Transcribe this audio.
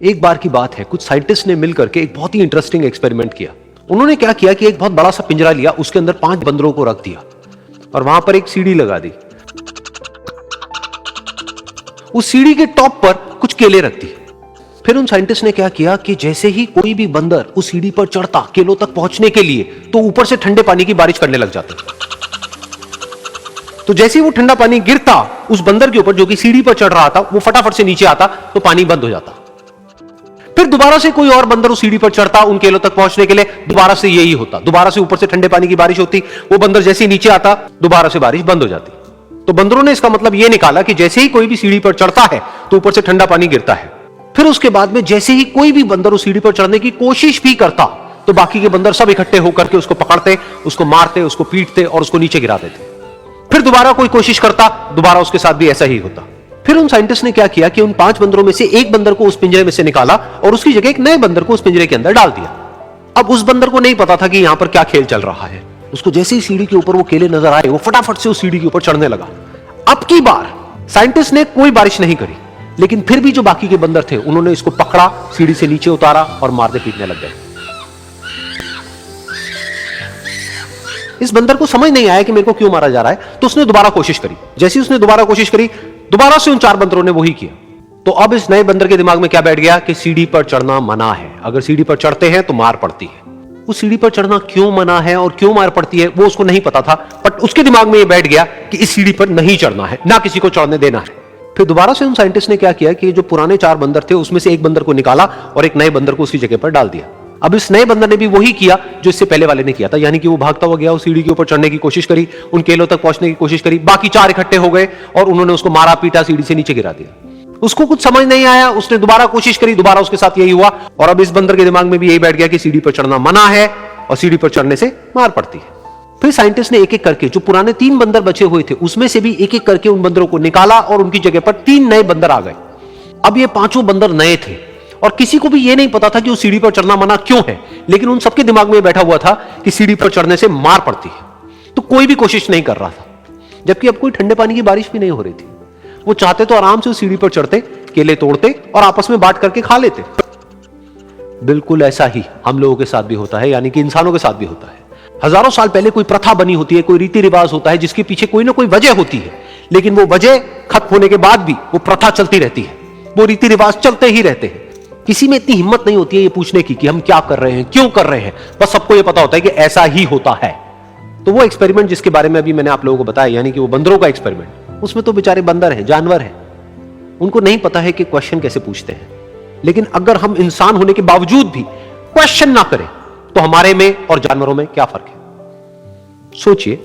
एक बार की बात है, कुछ साइंटिस्ट ने मिलकर के एक बहुत ही इंटरेस्टिंग एक्सपेरिमेंट किया। उन्होंने क्या किया कि एक बहुत बड़ा सा पिंजरा लिया, उसके अंदर 5 बंदरों को रख दिया और वहां पर एक सीढ़ी लगा दी। उस सीढ़ी के टॉप पर कुछ केले रख दिए। फिर उन साइंटिस्ट ने क्या किया कि जैसे ही कोई भी बंदर उस सीढ़ी पर चढ़ता केलों तक पहुंचने के लिए, तो ऊपर से ठंडे पानी की बारिश करने लग जाते। तो जैसे ही वो ठंडा पानी गिरता उस बंदर के ऊपर जो कि सीढ़ी पर चढ़ रहा था, वो फटाफट से नीचे आता तो पानी बंद हो जाता। फिर दोबारा से कोई और बंदर उस सीढ़ी पर चढ़ता उन केलों तक पहुंचने के लिए, दोबारा से यही होता। दोबारा से ऊपर से ठंडे पानी की बारिश होती, वो बंदर जैसे ही नीचे आता दोबारा से बारिश बंद हो जाती। तो बंदरों ने इसका मतलब यह निकाला कि जैसे ही कोई भी सीढ़ी पर चढ़ता है तो ऊपर से ठंडा पानी गिरता है। फिर उसके बाद में जैसे ही कोई भी बंदर उस सीढ़ी पर चढ़ने की कोशिश भी करता तो बाकी के बंदर सब इकट्ठे होकर के उसको पकड़ते, उसको मारते, उसको पीटते और उसको नीचे गिरा देते। फिर दोबारा कोई कोशिश करता, दोबारा उसके साथ भी ऐसा ही होता। फिर उन साइंटिस्ट ने क्या किया कि उन 5 बंदरों में से एक बंदर को उस पिंजरे में से निकाला और उसकी जगह एक नए बंदर को उस पिंजरे के अंदर डाल दिया। अब उस बंदर को नहीं पता था कि यहां पर क्या खेल चल रहा है। उसको जैसे ही सीढ़ी के ऊपर वो केले नजर आए, वो फटाफट से उस सीढ़ी के ऊपर चढ़ने लगा। अब की बार साइंटिस्ट ने कोई बारिश नहीं करी, लेकिन फिर भी जो बाकी के बंदर थे उन्होंने इसको पकड़ा, सीढ़ी से नीचे उतारा और मारने पीटने लग गए। इस बंदर को समझ नहीं आया कि मेरे को क्यों मारा जा रहा है, तो उसने दोबारा कोशिश करी। जैसे उसने दोबारा कोशिश करी, दोबारा से उन 4 बंदरों ने वही किया। तो अब इस नए बंदर के दिमाग में क्या बैठ गया कि सीढ़ी पर चढ़ना मना है, अगर सीढ़ी पर चढ़ते हैं तो मार पड़ती है। उस सीढ़ी पर चढ़ना क्यों मना है और क्यों मार पड़ती है वो उसको नहीं पता था, बट उसके दिमाग में यह बैठ गया कि इस सीढ़ी पर नहीं चढ़ना है, ना किसी को चढ़ने देना है। फिर दोबारा से उन साइंटिस्ट ने क्या किया कि जो पुराने 4 बंदर थे उसमें से एक बंदर को निकाला और एक नए बंदर को उसकी जगह पर डाल दिया। अब इस नए बंदर ने भी वही किया जो इससे पहले वाले ने किया था, यानी कि वो भागता हुआ गया, उस सीढ़ी के ऊपर चढ़ने की कोशिश करी, उन केलों तक पहुंचने की कोशिश करी। बाकी 4 इकट्ठे हो गए और उन्होंने उसको मारा पीटा, सीढ़ी से नीचे गिरा दिया। उसको कुछ समझ नहीं आया, उसने दोबारा कोशिश करी, दोबारा उसके साथ यही हुआ। और अब इस बंदर के दिमाग में भी यही बैठ गया कि सीढ़ी पर चढ़ना मना है और सीढ़ी पर चढ़ने से मार पड़ती है। फिर साइंटिस्ट ने एक एक करके जो पुराने 3 बंदर बचे हुए थे उसमें से भी एक एक करके उन बंदरों को निकाला और उनकी जगह पर 3 नए बंदर आ गए। अब ये 5 बंदर नए थे और किसी को भी ये नहीं पता था कि उस सीढ़ी पर चढ़ना मना क्यों है, लेकिन उन सबके दिमाग में बैठा हुआ था कि सीढ़ी पर चढ़ने से मार पड़ती है। तो कोई भी कोशिश नहीं कर रहा था, जबकि अब कोई ठंडे पानी की बारिश भी नहीं हो रही थी। वो चाहते तो आराम से उस सीढ़ी पर चढ़ते, केले तोड़ते और आपस में बांट करके खा लेते। बिल्कुल ऐसा ही हम लोगों के साथ भी होता है, यानी कि इंसानों के साथ भी होता है। हजारों साल पहले कोई प्रथा बनी होती है, कोई रीति रिवाज होता है जिसके पीछे कोई ना कोई वजह होती है, लेकिन वो वजह खत्म होने के बाद भी वो प्रथा चलती रहती है, वो रीति रिवाज चलते ही रहते हैं। किसी में इतनी हिम्मत नहीं होती है ये पूछने की कि हम क्या कर रहे हैं, क्यों कर रहे हैं, बस सबको ये पता होता है कि ऐसा ही होता है। तो वो एक्सपेरिमेंट जिसके बारे में अभी मैंने आप लोगों को बताया, यानी कि वो बंदरों का एक्सपेरिमेंट, उसमें तो बेचारे बंदर हैं, जानवर हैं, उनको नहीं पता है कि क्वेश्चन कैसे पूछते हैं। लेकिन अगर हम इंसान होने के बावजूद भी क्वेश्चन ना करें तो हमारे में और जानवरों में क्या फर्क है, सोचिए।